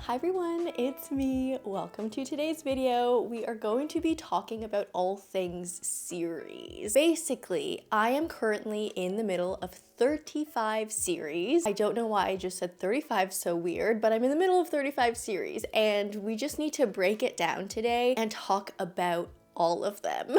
Hi everyone, it's me. Welcome to today's video. We are going to be talking about all things series. Basically, I am currently in the middle of 35 series. I don't know why I just said 35, so weird, but I'm in the middle of 35 series and we just need to break it down today and talk about all of them.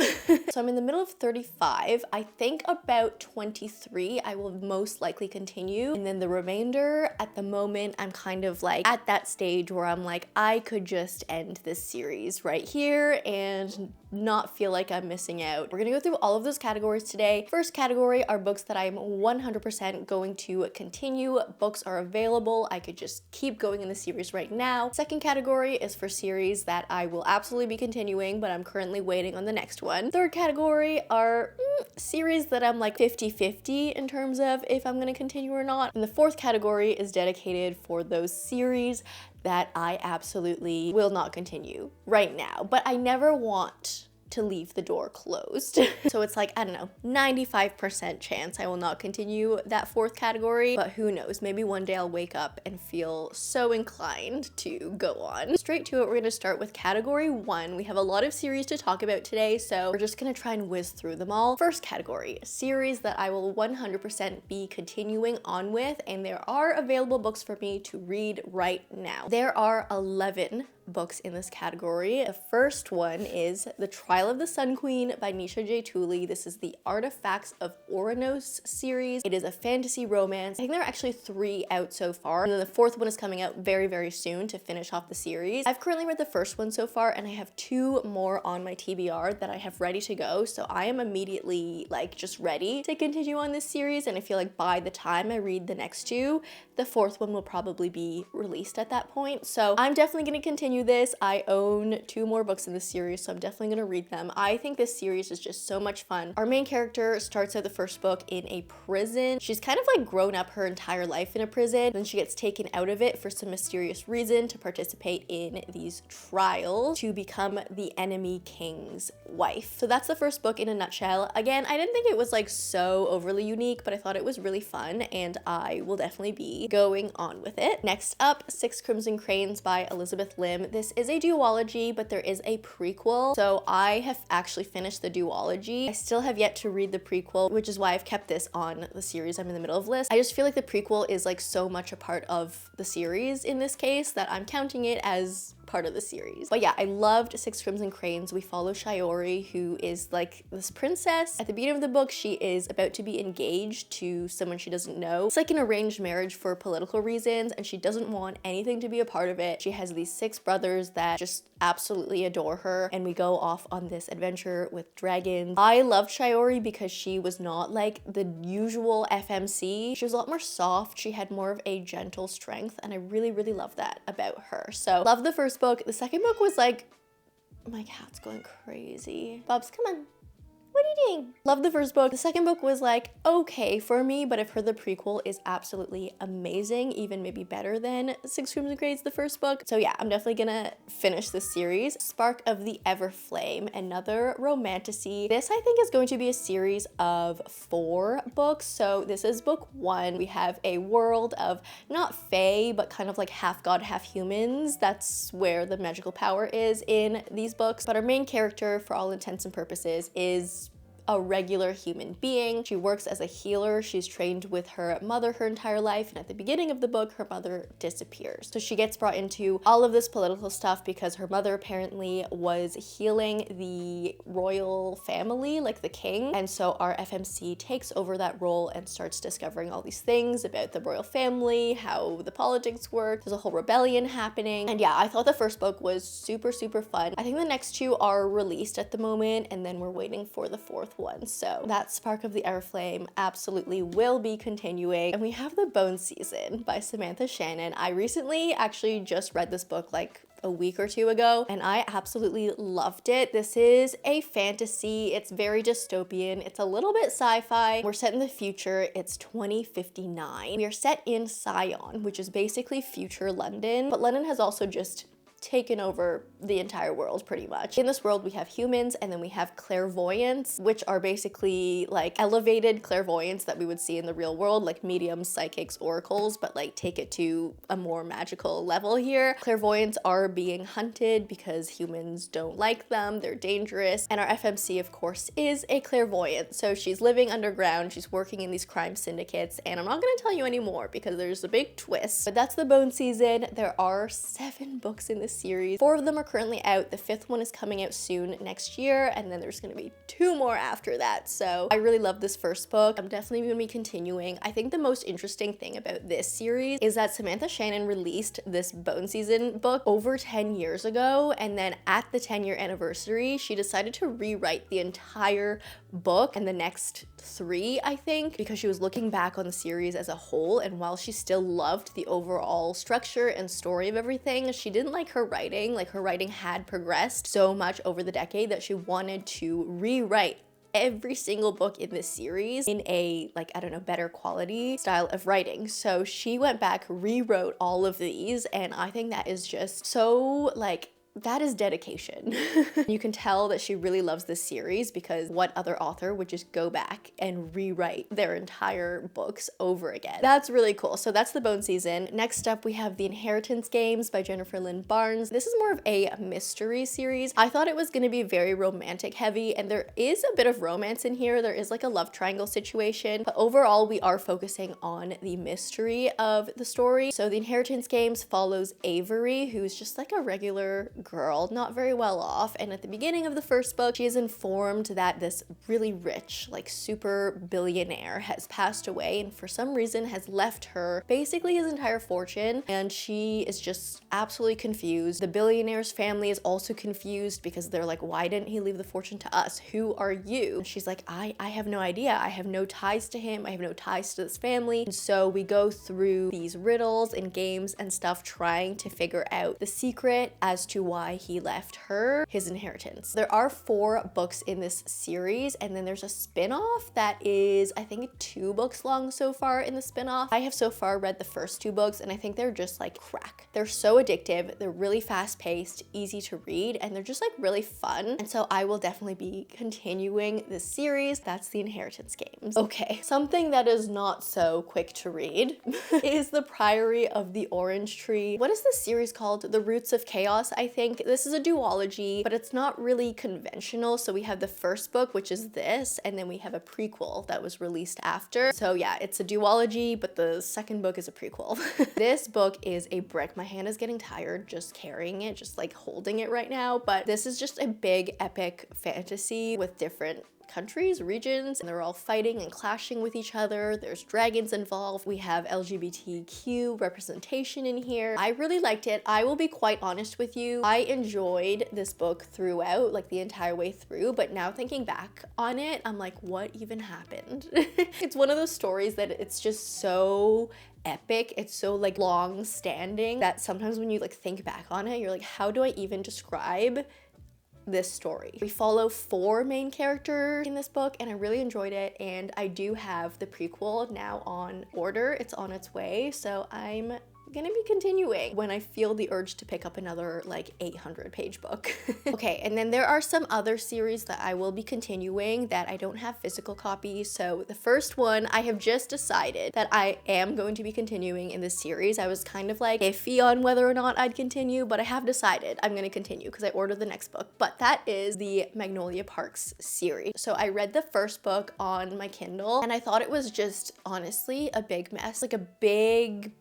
So I'm in the middle of 35. I think about 23 I will most likely continue, and then the remainder, at the moment, I'm kind of like at that stage where I'm like, I could just end this series right here and not feel like I'm missing out. We're gonna go through all of those categories today. First category are books that I'm 100% going to continue. Books are available. I could just keep going in the series right now. Second category is for series that I will absolutely be continuing, but I'm currently waiting on the next one. Third category are series that I'm like 50-50 in terms of if I'm gonna continue or not. And the fourth category is dedicated for those series that I absolutely will not continue right now, but I never want to leave the door closed. So it's like, I don't know, 95% chance I will not continue that fourth category, but who knows, maybe one day I'll wake up and feel so inclined to go on. Straight to it, we're gonna start with category 1. We have a lot of series to talk about today, so we're just gonna try and whiz through them all. First category, a series that I will 100% be continuing on with, and there are available books for me to read right now. There are 11 books in this category. The first one is The Trial of the Sun Queen by Nisha J. Tuli. This is the Artefacts of Ouranos series. It is a fantasy romance. I think there are actually 3 out so far, and then the 4th one is coming out very, very soon to finish off the series. I've currently read the first one so far, and I have 2 more on my TBR that I have ready to go, so I am immediately like just ready to continue on this series, and I feel like by the time I read the next 2, the 4th one will probably be released at that point. So I'm definitely going to continue this. I own 2 more books in this series, so I'm definitely going to read them. I think this series is just so much fun. Our main character starts out the first book in a prison. She's kind of like grown up her entire life in a prison, then she gets taken out of it for some mysterious reason to participate in these trials to become the enemy king's wife. So that's the first book in a nutshell. Again, I didn't think it was like so overly unique, but I thought it was really fun, and I will definitely be going on with it. Next up, Six Crimson Cranes by Elizabeth Lim. This is a duology, but there is a prequel. So I have actually finished the duology. I still have yet to read the prequel, which is why I've kept this on the series I'm in the middle of list. I just feel like the prequel is like so much a part of the series in this case that I'm counting it as part of the series. But yeah, I loved Six Crimson Cranes. We follow Shiori, who is like this princess. At the beginning of the book, she is about to be engaged to someone she doesn't know. It's like an arranged marriage for political reasons, and she doesn't want anything to be a part of it. She has these 6 brothers that just absolutely adore her, and we go off on this adventure with dragons. I loved Shiori because she was not like the usual FMC. She was a lot more soft. She had more of a gentle strength, and I really, really love that about her. So love the first book. The second book was like, my cat's going crazy. Bubs, come on. What are you doing? Love the first book. The second book was like okay for me, but I've heard the prequel is absolutely amazing, even maybe better than Six Crimson Cranes, the first book. So yeah, I'm definitely gonna finish this series. Spark of the Everflame, another romantasy. This I think is going to be a series of 4 books. So this is book 1. We have a world of not fae, but kind of like half god, half humans. That's where the magical power is in these books. But our main character, for all intents and purposes, is a regular human being. She works as a healer. She's trained with her mother her entire life, and at the beginning of the book, her mother disappears. So she gets brought into all of this political stuff because her mother apparently was healing the royal family, like the king, and so our FMC takes over that role and starts discovering all these things about the royal family, how the politics work. There's a whole rebellion happening, and yeah, I thought the first book was super, super fun. I think the next 2 are released at the moment, and then we're waiting for the 4th one. So that Spark of the Everflame absolutely will be continuing. And we have The Bone Season by Samantha Shannon. I recently actually just read this book like a week or 2 ago, and I absolutely loved it. This is a fantasy. It's very dystopian. It's a little bit sci-fi. We're set in the future. It's 2059. We are set in Scion, which is basically future London, but London has also just taken over the entire world pretty much. In this world we have humans, and then we have clairvoyants, which are basically like elevated clairvoyants that we would see in the real world, like mediums, psychics, oracles, but like take it to a more magical level here. Clairvoyants are being hunted because humans don't like them, they're dangerous, and our FMC of course is a clairvoyant. So she's living underground, she's working in these crime syndicates, and I'm not gonna tell you anymore because there's a big twist. But that's the bone season. There are 7 books in this series. 4 of them are currently out. The 5th one is coming out soon next year, and then there's gonna be 2 more after that. So I really love this first book. I'm definitely gonna be continuing. I think the most interesting thing about this series is that Samantha Shannon released this bone season book over 10 years ago, and then at the 10-year anniversary, she decided to rewrite the entire book and the next 3, I think, because she was looking back on the series as a whole, and while she still loved the overall structure and story of everything, she didn't like her writing. Like, her writing had progressed so much over the decade that she wanted to rewrite every single book in this series in a, like, I don't know, better quality style of writing. So she went back, rewrote all of these, and I think that is just so, like, that is dedication. You can tell that she really loves this series, because what other author would just go back and rewrite their entire books over again? That's really cool. So that's the bone season. Next up, we have The Inheritance Games by Jennifer Lynn Barnes. This is more of a mystery series. I thought it was going to be very romantic heavy, and there is a bit of romance in here. There is like a love triangle situation, but overall we are focusing on the mystery of the story. So The Inheritance Games follows Avery, who's just like a regular girl, not very well off, and at the beginning of the first book, she is informed that this really rich, like super billionaire has passed away, and for some reason has left her basically his entire fortune, and she is just absolutely confused. The billionaire's family is also confused because they're like, why didn't he leave the fortune to us? Who are you? And she's like, I have no idea. I have no ties to him. I have no ties to this family. And so we go through these riddles and games and stuff trying to figure out the secret as to why he left her his inheritance. There are 4 books in this series, and then there's a spin-off that is, I think, 2 books long so far in the spin-off. I have so far read the first 2 books, and I think they're just like crack. They're so addictive, they're really fast-paced, easy to read, and they're just like really fun. And so I will definitely be continuing this series. That's The Inheritance Games. Okay, something that is not so quick to read is The Priory of the Orange Tree. What is this series called? The Roots of Chaos, I think. This is a duology, but it's not really conventional. So we have the first book, which is this, and then we have a prequel that was released after. So yeah, it's a duology, but the second book is a prequel. This book is a brick. My hand is getting tired just carrying it, just like holding it right now, but this is just a big epic fantasy with different countries, regions, and they're all fighting and clashing with each other. There's dragons involved. We have LGBTQ representation in here. I really liked it. I will be quite honest with you. I enjoyed this book throughout, like the entire way through, but now thinking back on it, I'm like, what even happened? It's one of those stories that it's just so epic, it's so like long standing that sometimes when you like think back on it, you're like, how do I even describe this story? We follow 4 main characters in this book, and I really enjoyed it, and I do have the prequel now on order. It's on its way, so I'm gonna be continuing when I feel the urge to pick up another like 800-page book. Okay, and then there are some other series that I will be continuing that I don't have physical copies. So the first one, I have just decided that I am going to be continuing in this series. I was kind of like iffy on whether or not I'd continue, but I have decided I'm gonna continue because I ordered the next book, but that is the Magnolia Parks series. So I read the first book on my Kindle, and I thought it was just honestly a big mess, like a big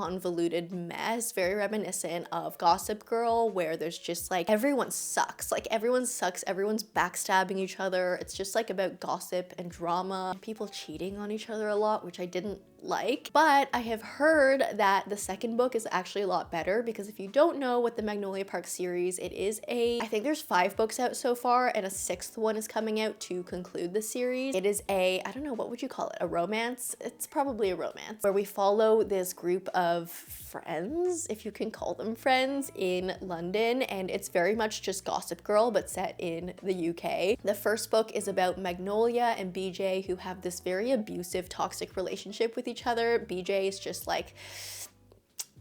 convoluted mess, very reminiscent of Gossip Girl, where there's just like everyone sucks, everyone's backstabbing each other. It's just like about gossip and drama, people cheating on each other a lot, which I didn't like. But I have heard that the second book is actually a lot better, because if you don't know what the Magnolia Park series, it is I think there's 5 books out so far, and a 6th one is coming out to conclude the series. It is I don't know, what would you call it? A romance? It's probably a romance, where we follow this group of friends, if you can call them friends, in London, and it's very much just Gossip Girl, but set in the UK. The first book is about Magnolia and BJ, who have this very abusive, toxic relationship with each other. BJ is just like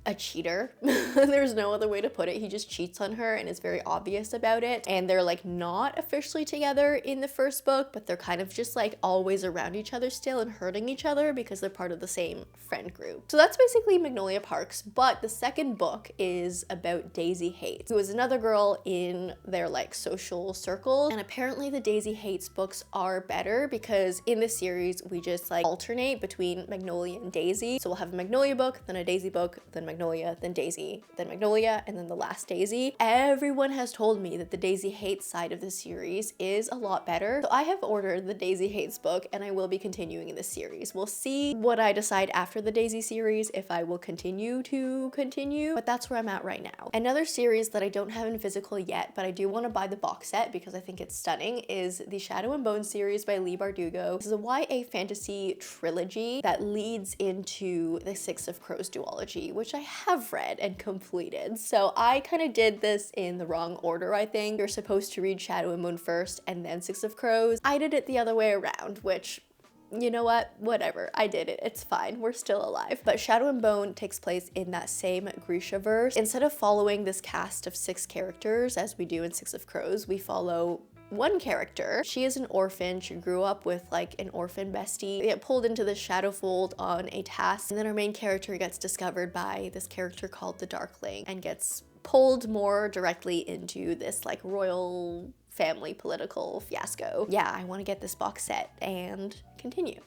a cheater. There's no other way to put it. He just cheats on her and is very obvious about it. And they're like not officially together in the first book, but they're kind of just like always around each other still and hurting each other because they're part of the same friend group. So that's basically Magnolia Parks, but the second book is about Daisy Hates, who is another girl in their like social circle. And apparently the Daisy Hates books are better because in this series we just like alternate between Magnolia and Daisy. So we'll have a Magnolia book, then a Daisy book, then Magnolia, then Daisy, then Magnolia, and then the last Daisy. Everyone has told me that the Daisy Hates side of the series is a lot better. So I have ordered the Daisy Hates book and I will be continuing in this series. We'll see what I decide after the Daisy series, if I will continue to continue, but that's where I'm at right now. Another series that I don't have in physical yet, but I do want to buy the box set because I think it's stunning, is the Shadow and Bone series by Leigh Bardugo. This is a YA fantasy trilogy that leads into the Six of Crows duology, which I have read and completed. So I kind of did this in the wrong order, I think. You're supposed to read Shadow and Bone first and then Six of Crows. I did it the other way around, which, you know what? Whatever. I did it. It's fine. We're still alive. But Shadow and Bone takes place in that same Grisha-verse. Instead of following this cast of 6 characters as we do in Six of Crows, we follow one character. She is an orphan. She grew up with like an orphan bestie. They get pulled into the shadow fold on a task, and then our main character gets discovered by this character called the Darkling and gets pulled more directly into this like royal family political fiasco. Yeah, I want to get this box set and continue.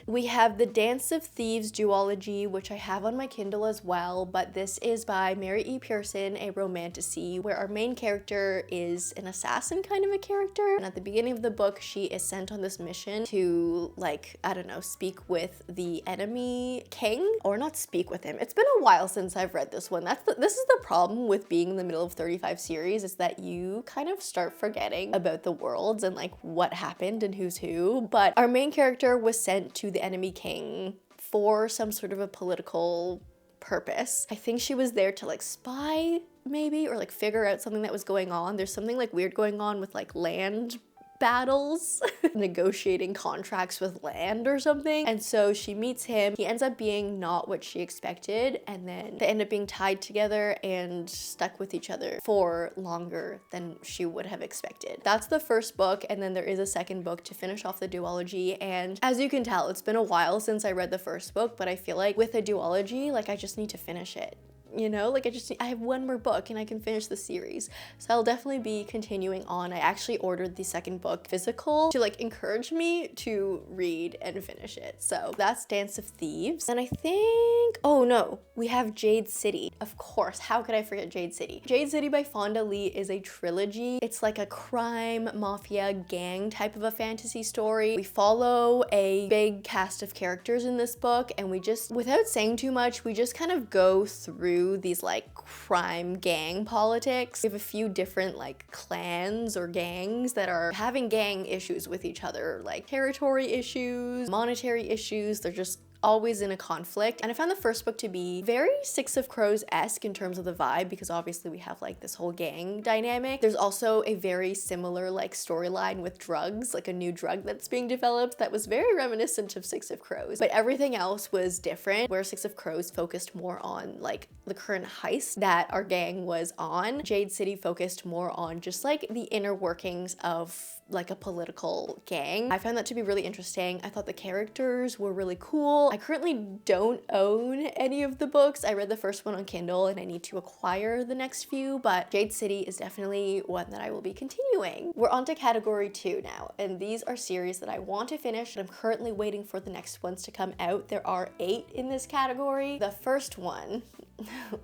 We have the Dance of Thieves duology, which I have on my Kindle as well, but this is by Mary E. Pearson, a romantasy, where our main character is an assassin kind of a character. And at the beginning of the book, she is sent on this mission to, like, I don't know, speak with the enemy king, or not speak with him. It's been a while since I've read this one. This is the problem with being in the middle of 35 series, is that you kind of start forgetting about the worlds and like what happened and who's who. But our main character was sent to the enemy king for some sort of a political purpose. I think she was there to like spy maybe, or like figure out something that was going on. There's something like weird going on with like land battles, negotiating contracts with land or something. And so she meets him. He ends up being not what she expected, and then they end up being tied together and stuck with each other for longer than she would have expected. That's the first book, and then there is a second book to finish off the duology. And as you can tell, it's been a while since I read the first book, but I feel like with a duology, like I just need to finish it. You know, like I have one more book and I can finish the series. So I'll definitely be continuing on. I actually ordered the second book physical to like encourage me to read and finish it. So that's Dance of Thieves. And I think, oh no, we have Jade City. Of course, how could I forget Jade City? Jade City by Fonda Leigh is a trilogy. It's like a crime, mafia, gang type of a fantasy story. We follow a big cast of characters in this book, and we just, without saying too much, we just kind of go through these like crime gang politics. We have a few different like clans or gangs that are having gang issues with each other, like territory issues, monetary issues. They're just always in a conflict. And I found the first book to be very Six of Crows-esque in terms of the vibe, because obviously we have like this whole gang dynamic. There's also a very similar like storyline with drugs, like a new drug that's being developed that was very reminiscent of Six of Crows, but everything else was different, where Six of Crows focused more on like the current heist that our gang was on. Jade City focused more on just like the inner workings of like a political gang. I found that to be really interesting. I thought the characters were really cool. I currently don't own any of the books. I read the first one on Kindle and I need to acquire the next few, but Jade City is definitely one that I will be continuing. We're on to category 2 now, and these are series that I want to finish, and I'm currently waiting for the next ones to come out. There are 8 in this category. The first one,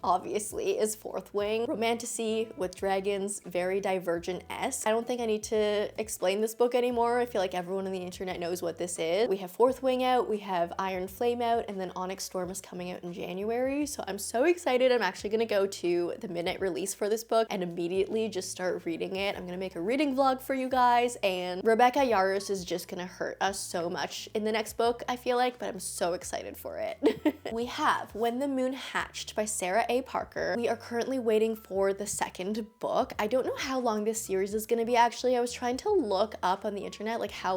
obviously, is Fourth Wing. Romantasy with dragons, very Divergent-esque. I don't think I need to explain this book anymore. I feel like everyone on the internet knows what this is. We have Fourth Wing out, we have Iron Flame out, and then Onyx Storm is coming out in January. So I'm so excited. I'm actually gonna go to the midnight release for this book and immediately just start reading it. I'm gonna make a reading vlog for you guys, and Rebecca Yarros is just gonna hurt us so much in the next book, I feel like, but I'm so excited for it. We have When the Moon Hatched by Sarah A. Parker. We are currently waiting for the second book. I don't know how long this series is going to be actually. I was trying to look up on the internet like how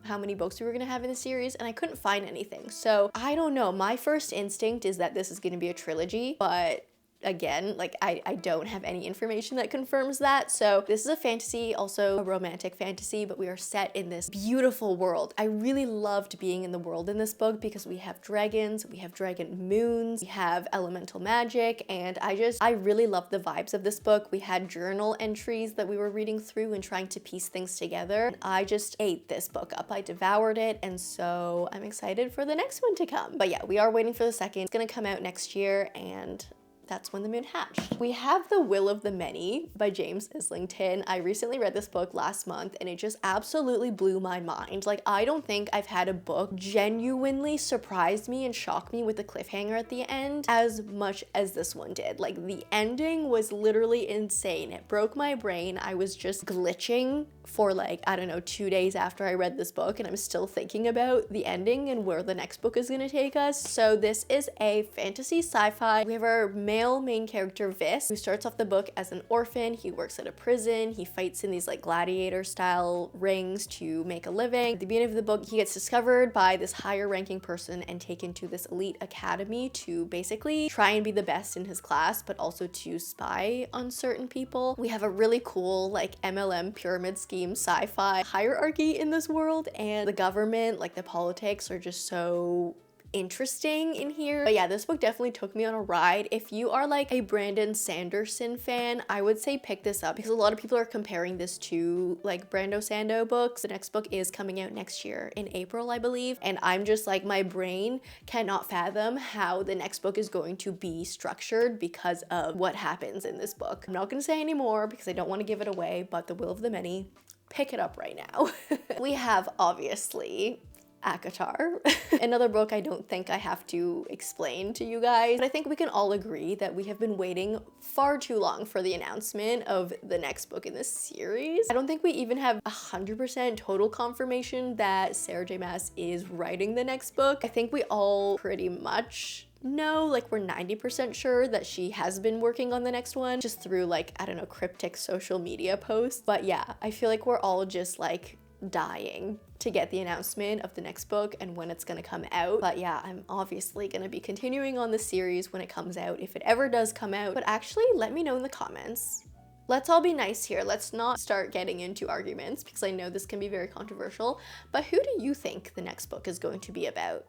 many books we were going to have in the series, and I couldn't find anything. So I don't know. My first instinct is that this is going to be a trilogy, but again, like I don't have any information that confirms that. So this is a fantasy, also a romantic fantasy, but we are set in this beautiful world. I really loved being in the world in this book because we have dragons, we have dragon moons, we have elemental magic, and I really loved the vibes of this book. We had journal entries that we were reading through and trying to piece things together. And I just ate this book up. I devoured it, and so I'm excited for the next one to come. But yeah, we are waiting for the second. It's gonna come out next year, and that's when the moon hatched. We have The Will of the Many by James Islington. I recently read this book last month and it just absolutely blew my mind. Like, I don't think I've had a book genuinely surprise me and shock me with a cliffhanger at the end as much as this one did. Like, the ending was literally insane. It broke my brain. I was just glitching for like, I don't know, 2 days after I read this book, and I'm still thinking about the ending and where the next book is gonna take us. So this is a fantasy sci-fi. We have our male main character, Vis, who starts off the book as an orphan. He works at a prison. He fights in these like gladiator style rings to make a living. At the beginning of the book, he gets discovered by this higher ranking person and taken to this elite academy to basically try and be the best in his class, but also to spy on certain people. We have a really cool like MLM pyramid scheme sci-fi hierarchy in this world, and the government, like the politics, are just so interesting in here. But yeah, this book definitely took me on a ride. If you are like a Brandon Sanderson fan, I would say pick this up because a lot of people are comparing this to like Brando Sando books. The next book is coming out next year in April, I believe, and I'm just like, my brain cannot fathom how the next book is going to be structured because of what happens in this book. I'm not gonna say any more because I don't want to give it away, but The Will of the Many, pick it up right now. We have obviously ACOTAR, another book I don't think I have to explain to you guys, but I think we can all agree that we have been waiting far too long for the announcement of the next book in this series. I don't think we even have 100% total confirmation that Sarah J. Maas is writing the next book. I think we all pretty much know, like we're 90% sure that she has been working on the next one just through like, I don't know, cryptic social media posts. But yeah, I feel like we're all just like dying to get the announcement of the next book and when it's gonna come out. But yeah, I'm obviously gonna be continuing on the series when it comes out, if it ever does come out. But actually, let me know in the comments. Let's all be nice here. Let's not start getting into arguments because I know this can be very controversial. But who do you think the next book is going to be about?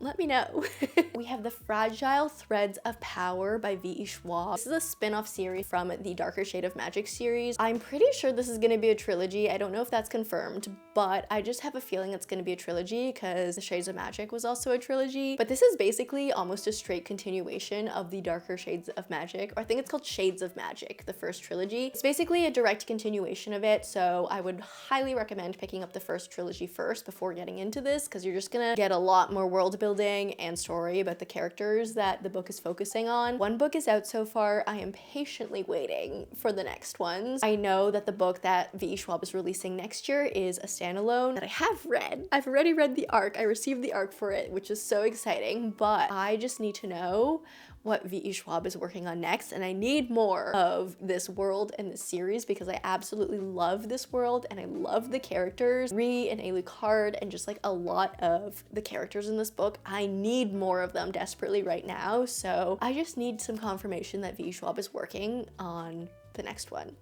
Let me know. We have The Fragile Threads of Power by V.E. Schwab. This is a spin-off series from the Darker Shade of Magic series. I'm pretty sure this is gonna be a trilogy. I don't know if that's confirmed, but I just have a feeling it's gonna be a trilogy because The Shades of Magic was also a trilogy. But this is basically almost a straight continuation of the Darker Shades of Magic, or I think it's called Shades of Magic, the first trilogy. It's basically a direct continuation of it, so I would highly recommend picking up the first trilogy first before getting into this because you're just gonna get a lot more world building and story about the characters that the book is focusing on. One book is out so far. I am patiently waiting for the next ones. I know that the book that V.E. Schwab is releasing next year is a standalone that I have read. I've already read the ARC. I received the ARC for it, which is so exciting, but I just need to know what V.E. Schwab is working on next, and I need more of this world and this series because I absolutely love this world and I love the characters. Ree and Alucard and just like a lot of the characters in this book. I need more of them desperately right now, so I just need some confirmation that V.E. Schwab is working on the next one.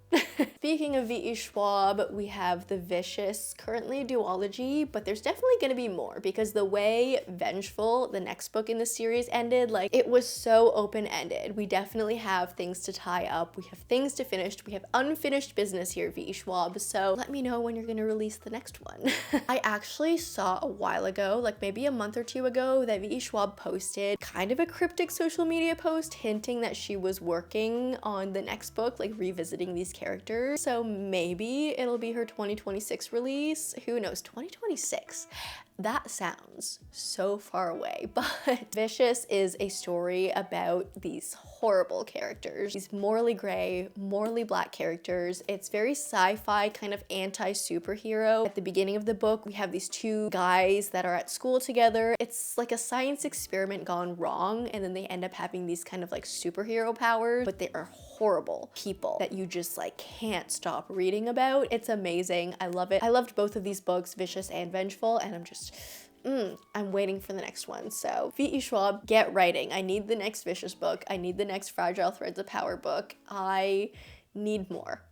Speaking of V.E. Schwab, we have The Vicious, currently a duology, but there's definitely gonna be more because the way Vengeful, the next book in the series, ended, like it was so open-ended. We definitely have things to tie up, we have things to finish, we have unfinished business here, V.E. Schwab, so let me know when you're gonna release the next one. I actually saw a while ago, like maybe a month or two ago, that V.E. Schwab posted kind of a cryptic social media post hinting that she was working on the next book, like revisiting these characters. So maybe it'll be her 2026 release. Who knows? 2026. That sounds so far away, but Vicious is a story about these horrible characters, these morally gray, morally black characters. It's very sci-fi, kind of anti-superhero. At the beginning of the book, we have these two guys that are at school together. It's like a science experiment gone wrong, and then they end up having these kind of like superhero powers, but they are horrible people that you just like can't stop reading about. It's amazing. I love it. I loved both of these books, Vicious and Vengeful, and I'm just I'm waiting for the next one. So V.E. Schwab, get writing. I need the next Vicious book. I need the next Fragile Threads of Power book. I need more.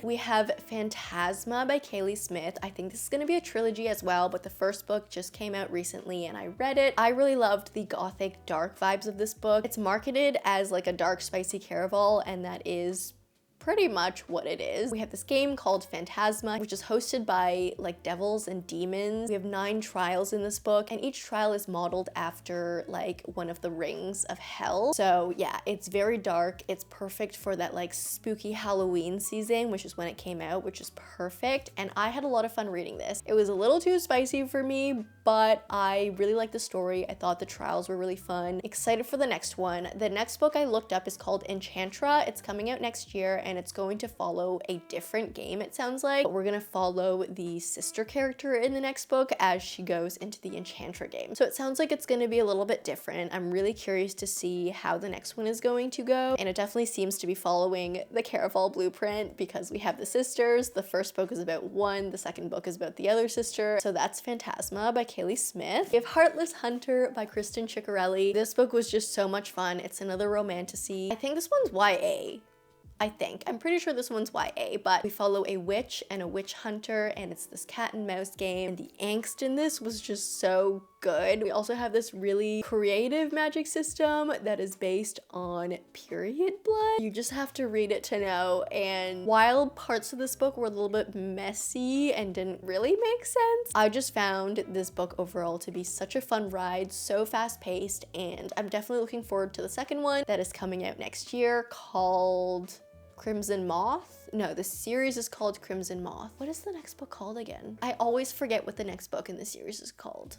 We have Phantasma by Kaylee Smith. I think this is going to be a trilogy as well, but the first book just came out recently and I read it. I really loved the gothic dark vibes of this book. It's marketed as like a dark spicy caraval, and that is pretty much what it is. We have this game called Phantasma, which is hosted by like devils and demons. We have 9 trials in this book, and each trial is modeled after like one of the rings of hell. So yeah, it's very dark. It's perfect for that like spooky Halloween season, which is when it came out, which is perfect. And I had a lot of fun reading this. It was a little too spicy for me, but I really liked the story. I thought the trials were really fun. Excited for the next one. The next book I looked up is called Enchantra. It's coming out next year, and it's going to follow a different game, it sounds like. But we're gonna follow the sister character in the next book as she goes into the Enchantra game. So it sounds like it's gonna be a little bit different. I'm really curious to see how the next one is going to go, and it definitely seems to be following the Caraval blueprint because we have the sisters. The first book is about one, the second book is about the other sister. So that's Phantasma by Kaylee Smith. We have Heartless Hunter by Kristen Ciccarelli. This book was just so much fun. It's another romantasy. I think this one's YA. I'm pretty sure this one's YA, but we follow a witch and a witch hunter, and it's this cat and mouse game, and the angst in this was just so good. We also have this really creative magic system that is based on period blood. You just have to read it to know, and while parts of this book were a little bit messy and didn't really make sense, I just found this book overall to be such a fun ride, so fast-paced, and I'm definitely looking forward to the second one that is coming out next year called Crimson Moth? No, the series is called Crimson Moth. What is the next book called again? I always forget what the next book in the series is called.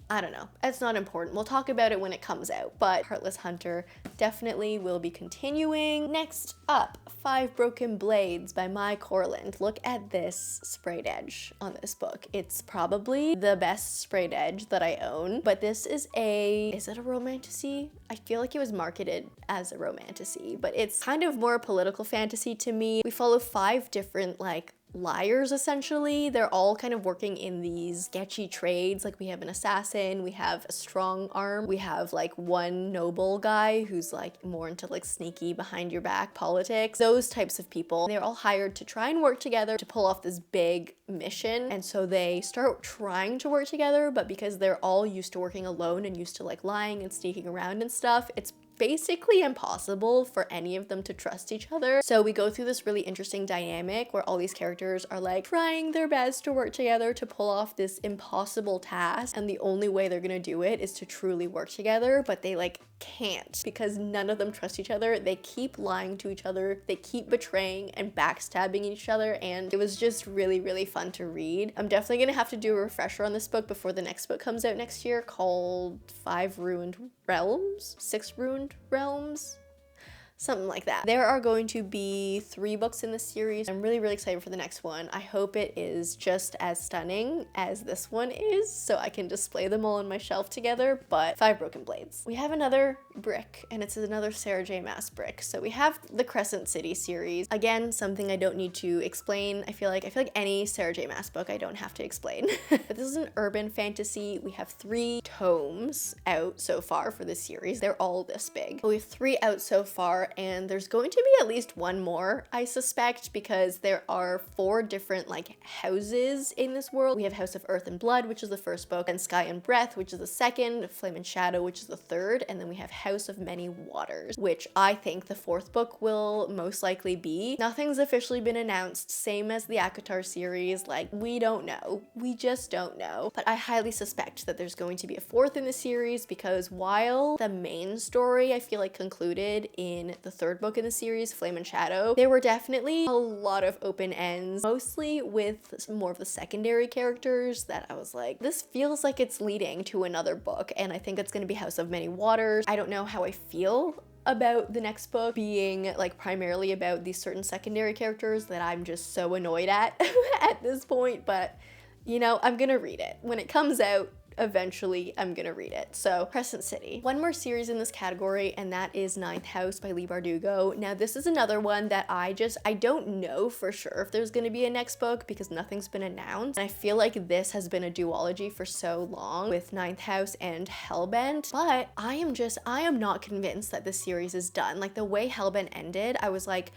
I don't know. It's not important. We'll talk about it when it comes out, but Heartless Hunter definitely will be continuing. Next up, 5 Broken Blades by My Corland. Look at this sprayed edge on this book. It's probably the best sprayed edge that I own, but this is it a romantasy? I feel like it was marketed as a romantasy, but it's kind of more political fantasy to me. We follow 5 different like liars essentially. They're all kind of working in these sketchy trades. Like we have an assassin, we have a strong arm, we have like one noble guy who's like more into like sneaky behind your back politics, those types of people. They're all hired to try and work together to pull off this big mission, and so they start trying to work together, but because they're all used to working alone and used to like lying and sneaking around and stuff, it's basically impossible for any of them to trust each other. So we go through this really interesting dynamic where all these characters are like trying their best to work together to pull off this impossible task, and the only way they're gonna do it is to truly work together, but they like can't because none of them trust each other. They keep lying to each other, they keep betraying and backstabbing each other, and it was just really, really fun to read. I'm definitely gonna have to do a refresher on this book before the next book comes out next year called 5 Ruined Realms? 6 Ruined Realms? Something like that. There are going to be 3 books in this series. I'm really, really excited for the next one. I hope it is just as stunning as this one is, so I can display them all on my shelf together, but 5 Broken Blades. We have another brick, and it's another Sarah J. Maas brick. So we have the Crescent City series. Again, something I don't need to explain. I feel like any Sarah J. Maas book I don't have to explain. But this is an urban fantasy. We have 3 tomes out so far for this series. They're all this big. But we have 3 out so far, and there's going to be at least 1 more, I suspect, because there are 4 different like houses in this world. We have House of Earth and Blood, which is the first book, and Sky and Breath, which is the second, Flame and Shadow, which is the third, and then we have House of Many Waters, which I think the 4th book will most likely be. Nothing's officially been announced, same as the ACOTAR series. Like, we don't know. We just don't know. But I highly suspect that there's going to be a 4th in the series, because while the main story I feel like concluded in the third book in the series, Flame and Shadow, there were definitely a lot of open ends, mostly with more of the secondary characters that I was like, this feels like it's leading to another book, and I think it's going to be House of Many Waters. I don't know how I feel about the next book being like primarily about these certain secondary characters that I'm just so annoyed at at this point, but you know, I'm gonna read it. When it comes out, eventually I'm gonna read it. So Crescent City. One more series in this category, and that is Ninth House by Leigh Bardugo. Now this is another one that I don't know for sure if there's gonna be a next book because nothing's been announced. And I feel like this has been a duology for so long with Ninth House and Hellbent, but I am not convinced that this series is done. Like the way Hellbent ended, I was like,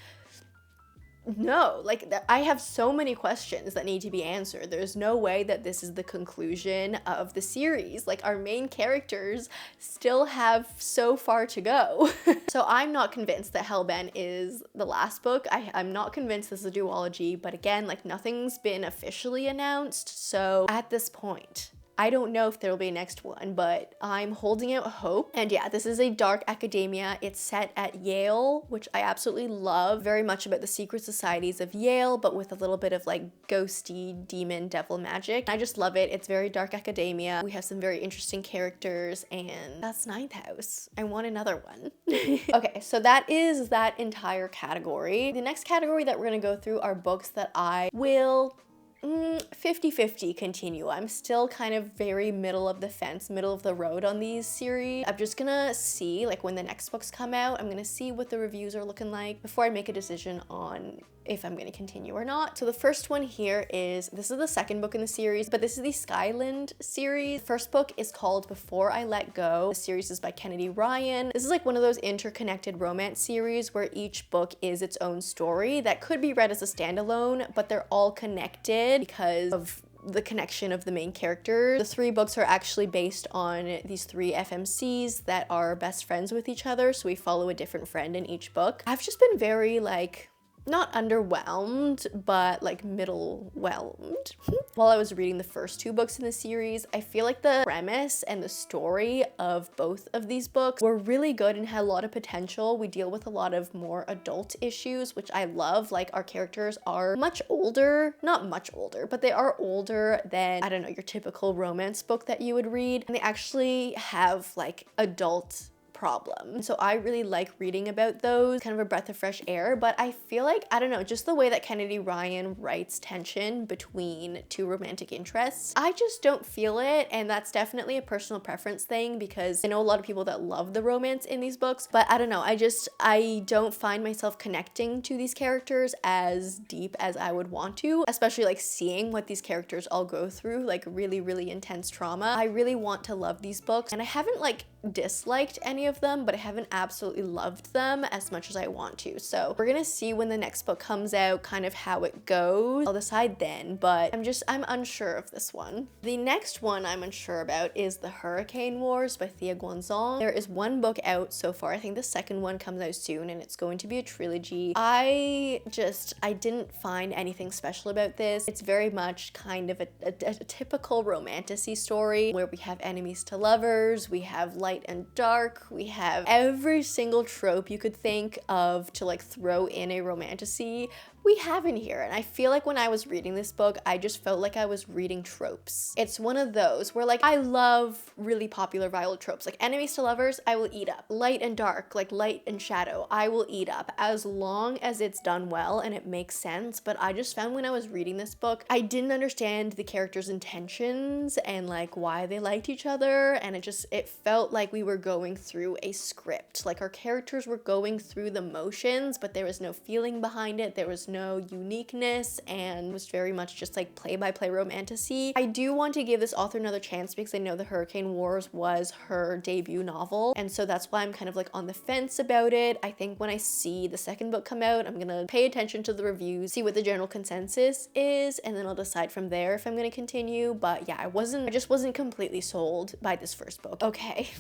no, like I have so many questions that need to be answered. There's no way that this is the conclusion of the series. Like our main characters still have so far to go. So I'm not convinced that Hellbent is the last book. I'm not convinced this is a duology, but again, like nothing's been officially announced. So at this point, I don't know if there'll be a next one, but I'm holding out hope. And yeah, this is a dark academia. It's set at Yale, which I absolutely love. Very much about the secret societies of Yale, but with a little bit of like ghosty demon devil magic. I just love it. It's very dark academia. We have some very interesting characters, and that's Ninth House. I want another one. Okay, so that is that entire category. The next category that we're gonna go through are books that I will 50-50 continue. I'm still kind of very middle of the fence, middle of the road on these series. I'm just gonna see, like when the next books come out, I'm gonna see what the reviews are looking like before I make a decision on if I'm gonna continue or not. So the first one here this is the second book in the series, but this is the Skyland series. The first book is called Before I Let Go. The series is by Kennedy Ryan. This is like one of those interconnected romance series where each book is its own story that could be read as a standalone, but they're all connected because of the connection of the main characters. The three books are actually based on these three FMCs that are best friends with each other, so we follow a different friend in each book. I've just been very like, not underwhelmed, but like middle-whelmed. While I was reading the first two books in the series, I feel like the premise and the story of both of these books were really good and had a lot of potential. We deal with a lot of more adult issues, which I love. Like our characters are much older, not much older, but they are older than, I don't know, your typical romance book that you would read. And they actually have like adult problem. So I really like reading about those, kind of a breath of fresh air, but I feel like, I don't know, just the way that Kennedy Ryan writes tension between two romantic interests, I just don't feel it, and that's definitely a personal preference thing because I know a lot of people that love the romance in these books, but I don't know, I don't find myself connecting to these characters as deep as I would want to, especially like seeing what these characters all go through, like really, really intense trauma. I really want to love these books, and I haven't like disliked any of them, but I haven't absolutely loved them as much as I want to. So we're gonna see when the next book comes out kind of how it goes. I'll decide then, but I'm unsure of this one. The next one I'm unsure about is The Hurricane Wars by Thea Guanzong. There is one book out so far. I think the second one comes out soon and it's going to be a trilogy. I didn't find anything special about this. It's very much kind of a typical romantasy story where we have enemies to lovers, we have light and dark, we have every single trope you could think of to like throw in a romantasy we have in here. And I feel like when I was reading this book, I just felt like I was reading tropes. It's one of those where like I love really popular viral tropes, like enemies to lovers, I will eat up. Light and dark, like light and shadow, I will eat up as long as it's done well and it makes sense. But I just found when I was reading this book, I didn't understand the characters' intentions and like why they liked each other, and it felt like we were going through a script. Like our characters were going through the motions, but there was no feeling behind it. There was no uniqueness, and was very much just like play-by-play romantasy. I do want to give this author another chance because I know The Hurricane Wars was her debut novel, and so that's why I'm kind of like on the fence about it. I think when I see the second book come out, I'm gonna pay attention to the reviews, see what the general consensus is, and then I'll decide from there if I'm gonna continue. But yeah, I just wasn't completely sold by this first book. Okay,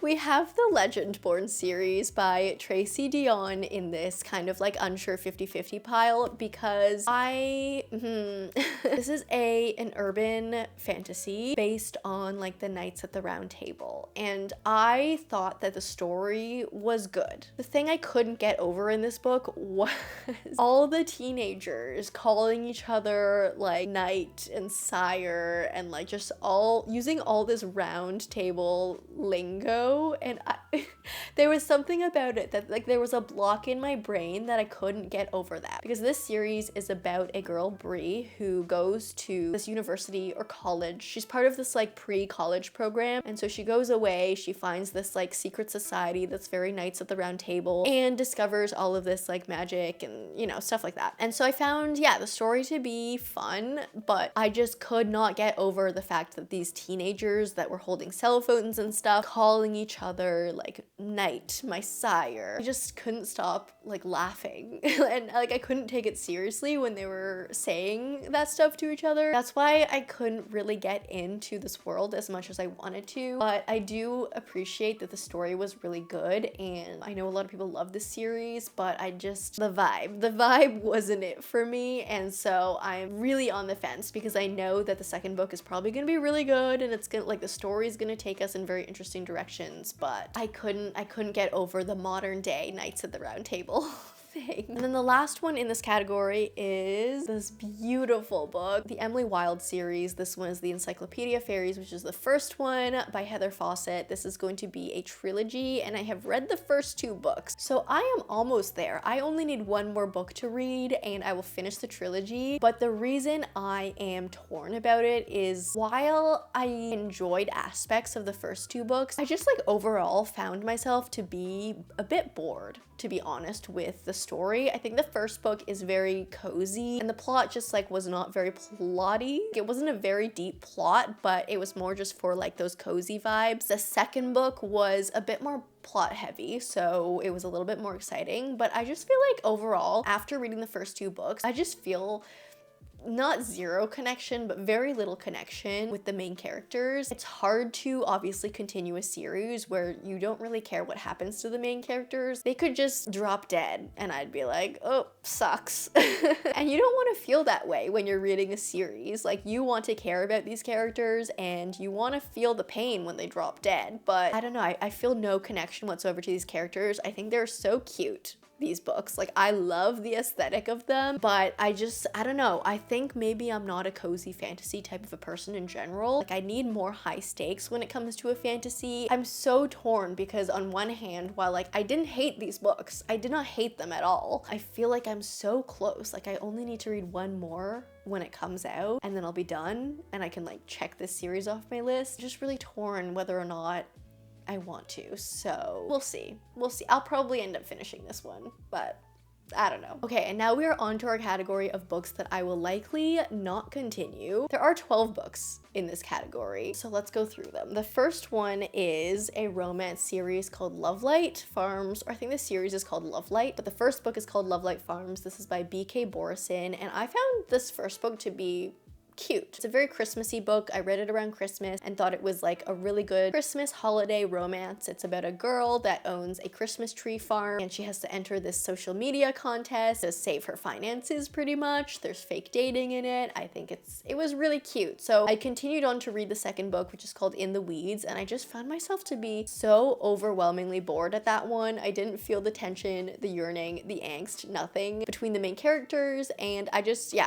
we have the Legendborn series by Tracy Dion in this kind of like unsure 50-50 pile. while because this is an urban fantasy based on like the Knights at the Round Table, and I thought that the story was good. The thing I couldn't get over in this book was all the teenagers calling each other like knight and sire and like just all using all this round table lingo, and there was something about it that like there was a block in my brain that I couldn't get over that, because this series is about a girl, Bree, who goes to this university or college. She's part of this like pre-college program, and so she goes away, she finds this like secret society that's very Knights at the Round Table, and discovers all of this like magic and, you know, stuff like that. And so I found, yeah, the story to be fun, but I just could not get over the fact that these teenagers that were holding cell phones and stuff, calling each other like knight, my sire. I just couldn't stop like laughing and like I couldn't take it seriously when they were saying that stuff to each other. That's why I couldn't really get into this world as much as I wanted to, but I do appreciate that the story was really good, and I know a lot of people love this series, but I just, the vibe wasn't it for me, and so I'm really on the fence because I know that the second book is probably gonna be really good and it's gonna, like, the story is gonna take us in very interesting directions, but I couldn't get over the modern day Knights at the Round Table thing. And then the last one in this category is this beautiful book, the Emily Wilde series. This one is the Encyclopedia Fairies, which is the first one by Heather Fawcett. This is going to be a trilogy, and I have read the first 2 books, so I am almost there. I only need one more book to read and I will finish the trilogy. But the reason I am torn about it is, while I enjoyed aspects of the first 2 books, I just like overall found myself to be a bit bored, to be honest, with the story. I think the first book is very cozy and the plot just like was not very plotty. It wasn't a very deep plot, but it was more just for like those cozy vibes. The second book was a bit more plot heavy, so it was a little bit more exciting, but I just feel like overall, after reading the first 2 books, I just feel not zero connection, but very little connection with the main characters. It's hard to obviously continue a series where you don't really care what happens to the main characters. They could just drop dead and I'd be like, oh, sucks. And you don't want to feel that way when you're reading a series. Like, you want to care about these characters and you want to feel the pain when they drop dead, but I don't know, I feel no connection whatsoever to these characters. I think they're so cute, these books. Like, I love the aesthetic of them, but I don't know. I think maybe I'm not a cozy fantasy type of a person in general. Like, I need more high stakes when it comes to a fantasy. I'm so torn because on one hand, while like I didn't hate these books, I did not hate them at all, I feel like I'm so close. Like, I only need to read one more when it comes out and then I'll be done and I can like check this series off my list. Just really torn whether or not I want to, so we'll see. I'll probably end up finishing this one, but I don't know. Okay, and now we are on to our category of books that I will likely not continue. There are 12 books in this category, so let's go through them. The first one is a romance series called Lovelight Farms, or I think the series is called Lovelight, but the first book is called Lovelight Farms. This is by B.K. Borison, and I found this first book to be cute. It's a very Christmassy book. I read it around Christmas and thought it was like a really good Christmas holiday romance. It's about a girl that owns a Christmas tree farm and she has to enter this social media contest to save her finances pretty much. There's fake dating in it. I think it was really cute. So I continued on to read the second book, which is called In the Weeds, and I just found myself to be so overwhelmingly bored at that one. I didn't feel the tension, the yearning, the angst, nothing between the main characters, and I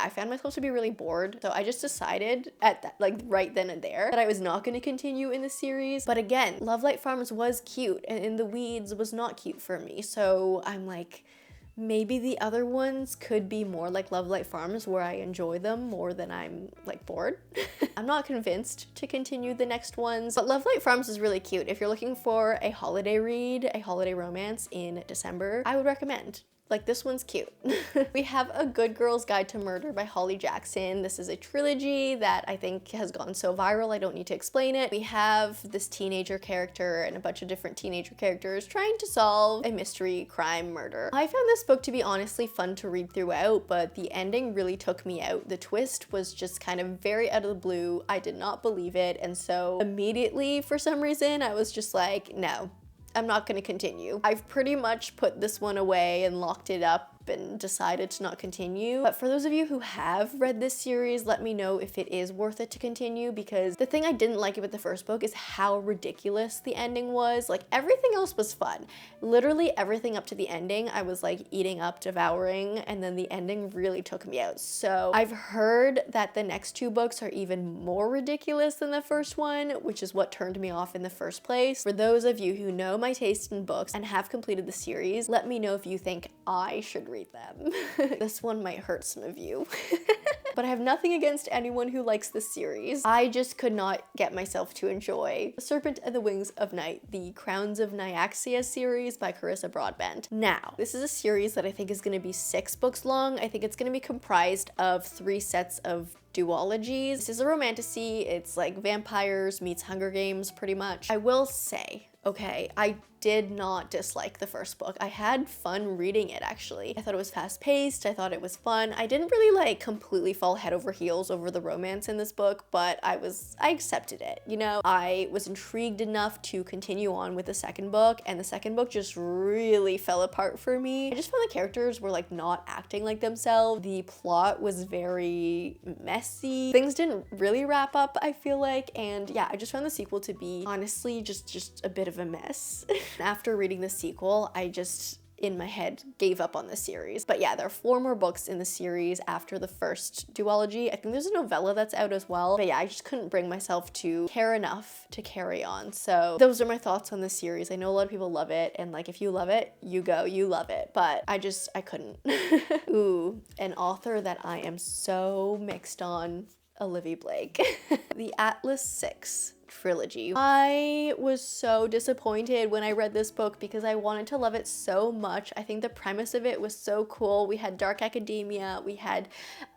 found myself to be really bored. So I just decided at that, like right then and there, that I was not going to continue in the series. But again, Lovelight Farms was cute and In the Weeds was not cute for me. So I'm like, maybe the other ones could be more like Lovelight Farms where I enjoy them more than I'm like bored. I'm not convinced to continue the next ones, but Lovelight Farms is really cute. If you're looking for a holiday read, a holiday romance in December, I would recommend. Like, this one's cute. We have A Good Girl's Guide to Murder by Holly Jackson. This is a trilogy that I think has gone so viral, I don't need to explain it. We have this teenager character and a bunch of different teenager characters trying to solve a mystery crime murder. I found this book to be honestly fun to read throughout, but the ending really took me out. The twist was just kind of very out of the blue. I did not believe it, and so immediately, for some reason, I was just like, no, I'm not going to continue. I've pretty much put this one away and locked it up and decided to not continue. But for those of you who have read this series, let me know if it is worth it to continue, because the thing I didn't like about the first book is how ridiculous the ending was. Like, everything else was fun. Literally everything up to the ending I was like eating up, devouring, and then the ending really took me out. So I've heard that the next two books are even more ridiculous than the first one, which is what turned me off in the first place. For those of you who know my taste in books and have completed the series, let me know if you think I should read them. This one might hurt some of you. But I have nothing against anyone who likes this series. I just could not get myself to enjoy The Serpent and the Wings of Night, the Crowns of Nyaxia series by Carissa Broadbent. Now, this is a series that I think is going to be 6 books long. I think it's going to be comprised of 3 sets of duologies. This is a romantasy. It's like vampires meets Hunger Games, pretty much. I will say, okay, I did not dislike the first book. I had fun reading it, actually. I thought it was fast-paced. I thought it was fun. I didn't really like completely fall head over heels over the romance in this book, but I accepted it, you know? I was intrigued enough to continue on with the second book, and the second book just really fell apart for me. I just found the characters were like not acting like themselves. The plot was very messy. Things didn't really wrap up, I feel like, and yeah, I just found the sequel to be honestly just a bit of a mess. After reading the sequel, I just, in my head, gave up on the series. But yeah, there are 4 more books in the series after the first duology. I think there's a novella that's out as well. But yeah, I just couldn't bring myself to care enough to carry on. So those are my thoughts on this series. I know a lot of people love it, and like, if you love it, you love it. But I couldn't. Ooh, an author that I am so mixed on, Olivia Blake. The Atlas 6 trilogy. I was so disappointed when I read this book because I wanted to love it so much. I think the premise of it was so cool. We had dark academia, we had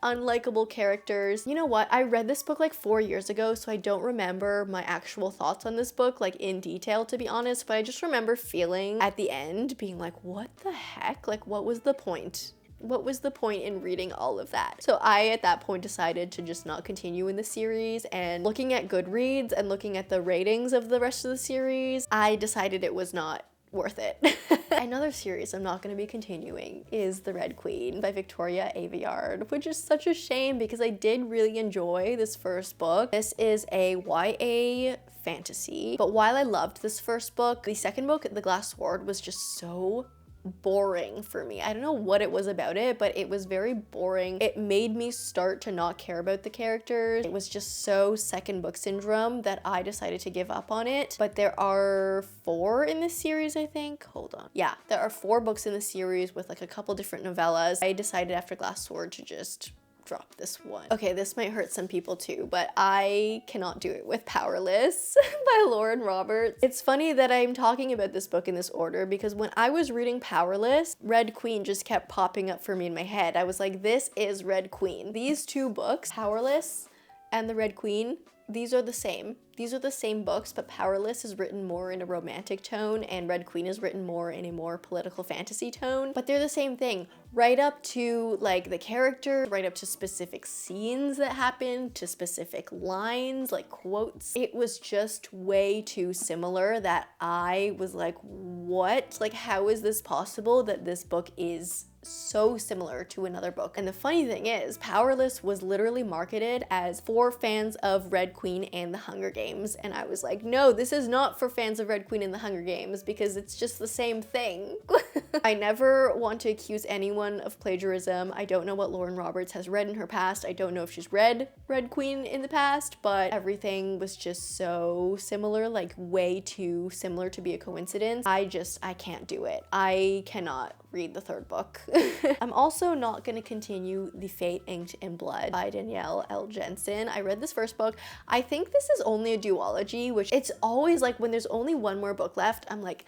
unlikable characters. You know what? I read this book like 4 years ago, so I don't remember my actual thoughts on this book like in detail, to be honest, but I just remember feeling at the end being like, what the heck? Like, what was the point? What was the point in reading all of that? So I, at that point, decided to just not continue in the series, and looking at Goodreads and looking at the ratings of the rest of the series, I decided it was not worth it. Another series I'm not going to be continuing is The Red Queen by Victoria Aveyard, which is such a shame because I did really enjoy this first book. This is a YA fantasy, but while I loved this first book, the second book, The Glass Sword, was just so boring for me. I don't know what it was about it, but it was very boring. It made me start to not care about the characters. It was just so second book syndrome that I decided to give up on it. But there are 4 in this series, I think. Hold on. Yeah, there are 4 books in the series with like a couple different novellas. I decided after Glass Sword to just drop this one. Okay, this might hurt some people too, but I cannot do it with Powerless by Lauren Roberts. It's funny that I'm talking about this book in this order because when I was reading Powerless, Red Queen just kept popping up for me in my head. I was like, this is Red Queen. These 2 books, Powerless and The Red Queen, these are the same. These are the same books, but Powerless is written more in a romantic tone and Red Queen is written more in a more political fantasy tone, but they're the same thing. Right up to like the character, right up to specific scenes that happen, to specific lines, like quotes. It was just way too similar that I was like, what? Like, how is this possible that this book is so similar to another book? And the funny thing is, Powerless was literally marketed as for fans of Red Queen and the Hunger Games, and I was like, no, this is not for fans of Red Queen and the Hunger Games because it's just the same thing. I never want to accuse anyone of plagiarism. I don't know what Lauren Roberts has read in her past. I don't know if she's read Red Queen in the past, but everything was just so similar, like way too similar to be a coincidence. I can't do it. I cannot read the 3rd book. I'm also not going to continue The Fate Inked in Blood by Danielle L. Jensen. I read this first book. I think this is only a duology, which it's always like when there's only one more book left, I'm like,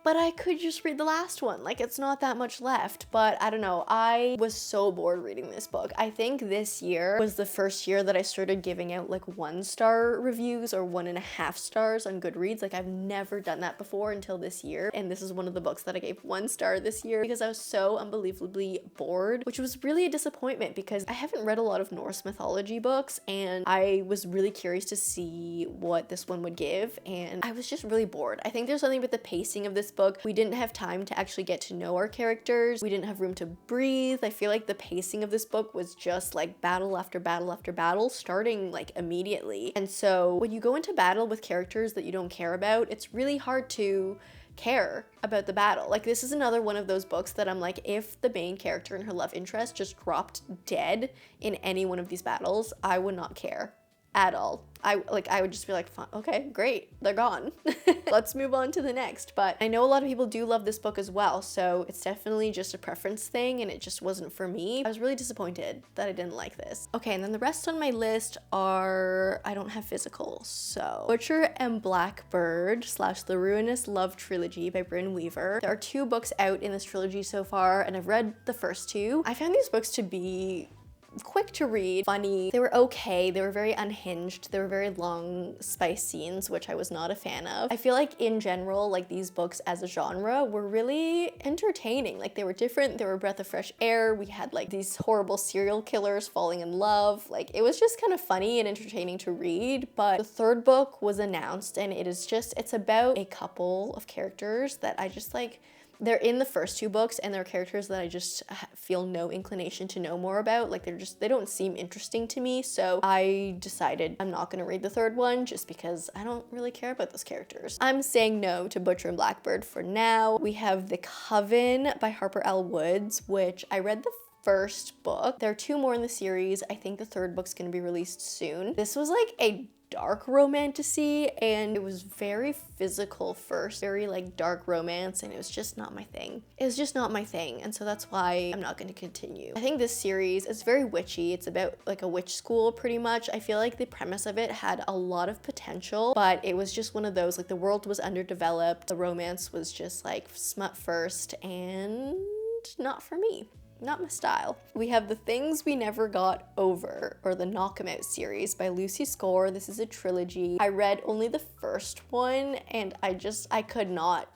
but I could just read the last one. Like, it's not that much left, but I don't know. I was so bored reading this book. I think this year was the first year that I started giving out like 1-star reviews or 1.5 stars on Goodreads. Like, I've never done that before until this year. And this is one of the books that I gave 1 star this year because I was so unbelievably bored, which was really a disappointment because I haven't read a lot of Norse mythology books and I was really curious to see what this one would give, and I was just really bored. I think there's something with the pacing of this book. We didn't have time to actually actually get to know our characters. We didn't have room to breathe. I feel like the pacing of this book was just like battle after battle after battle, starting like immediately. And so when you go into battle with characters that you don't care about, it's really hard to care about the battle. Like, this is another one of those books that I'm like, if the main character and her love interest just dropped dead in any one of these battles, I would not care at all. I would just be like, fine, okay, great, they're gone. Let's move on to the next. But I know a lot of people do love this book as well, so it's definitely just a preference thing, and it just wasn't for me. I was really disappointed that I didn't like this. Okay, and then the rest on my list are, I don't have physical, so Butcher and Blackbird / The Ruinous Love Trilogy by Bryn Weaver. There are 2 books out in this trilogy so far, and I've read the first 2. I found these books to be quick to read, funny. They were okay. They were very unhinged. They were very long spice scenes, which I was not a fan of. I feel like in general, like, these books as a genre were really entertaining. Like, they were different. They were a breath of fresh air. We had like these horrible serial killers falling in love. Like, it was just kind of funny and entertaining to read. But the 3rd book was announced, and it's about a couple of characters that I just like. They're in the first 2 books, and they're characters that I just feel no inclination to know more about. Like, they don't seem interesting to me. So I decided I'm not gonna read the 3rd one just because I don't really care about those characters. I'm saying no to Butcher and Blackbird for now. We have The Coven by Harper L. Woods, which I read the first book. There are 2 more in the series. I think the 3rd book's gonna be released soon. This was like a dark romantasy, and it was very physical first, very like dark romance, and it was just not my thing. It was just not my thing, and so that's why I'm not going to continue. I think this series is very witchy. It's about like a witch school pretty much. I feel like the premise of it had a lot of potential, but it was just one of those, like, the world was underdeveloped, the romance was just like smut first, and not for me. Not my style. We have The Things We Never Got Over, or the Knock 'Em Out series by Lucy Score. This is a trilogy. I read only the first one, and I could not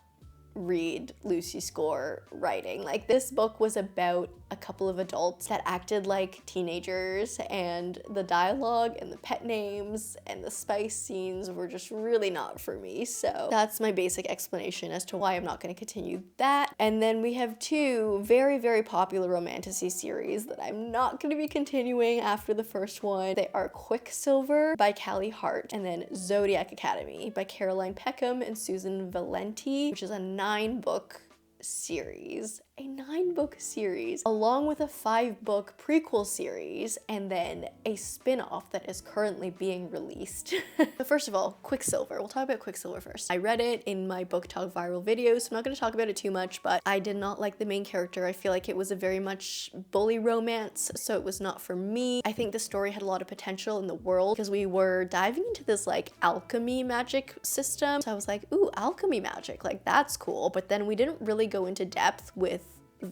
read Lucy Score writing. Like, this book was about a couple of adults that acted like teenagers, and the dialogue and the pet names and the spice scenes were just really not for me. So that's my basic explanation as to why I'm not going to continue that. And then we have 2 very, very popular romantasy series that I'm not going to be continuing after the first one. They are Quicksilver by Callie Hart, and then Zodiac Academy by Caroline Peckham and Susan Valenti, which is a 9-book series. A 9-book series, along with a 5-book prequel series, and then a spin-off that is currently being released. But first of all, Quicksilver. We'll talk about Quicksilver first. I read it in my Book Talk viral video, so I'm not going to talk about it too much, but I did not like the main character. I feel like it was a very much bully romance, so it was not for me. I think the story had a lot of potential in the world, because we were diving into this like alchemy magic system. So I was like, ooh, alchemy magic, like, that's cool. But then we didn't really go into depth with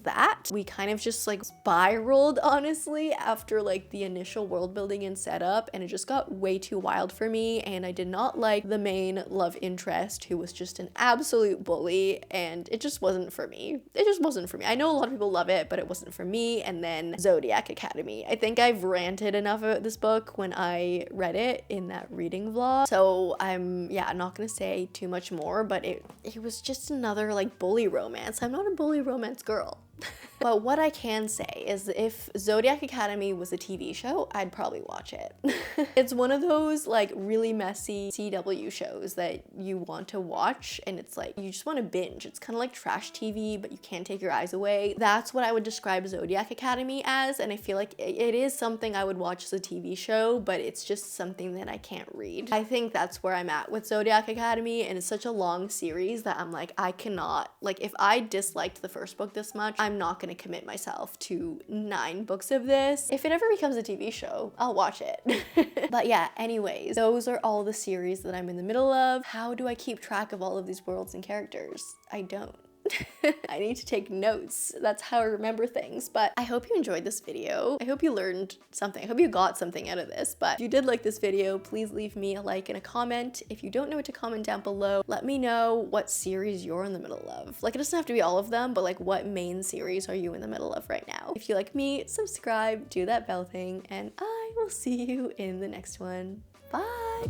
that. We kind of just like spiraled, honestly, after like the initial world building and setup, and it just got way too wild for me, and I did not like the main love interest, who was just an absolute bully, and it just wasn't for me. It just wasn't for me. I know a lot of people love it, but it wasn't for me. And then Zodiac Academy. I think I've ranted enough about this book when I read it in that reading vlog, so I'm not gonna say too much more, but it was just another like bully romance. I'm not a bully romance girl. But what I can say is, if Zodiac Academy was a TV show, I'd probably watch it. It's one of those like really messy CW shows that you want to watch, and it's like you just want to binge. It's kind of like trash TV, but you can't take your eyes away. That's what I would describe Zodiac Academy as, and I feel like it is something I would watch as a TV show, but it's just something that I can't read. I think that's where I'm at with Zodiac Academy, and it's such a long series that I'm like, I cannot, like, if I disliked the first book this much, I'm not gonna commit myself to 9 books of this. If it ever becomes a TV show, I'll watch it. But yeah, anyways, those are all the series that I'm in the middle of. How do I keep track of all of these worlds and characters? I don't. I need to take notes. That's how I remember things. But I hope you enjoyed this video. I hope you learned something. I hope you got something out of this. But if you did like this video, please leave me a like and a comment. If you don't know what to comment down below, let me know what series you're in the middle of. Like, it doesn't have to be all of them, but like, what main series are you in the middle of right now? If you like me, subscribe, do that bell thing, and I will see you in the next one. Bye!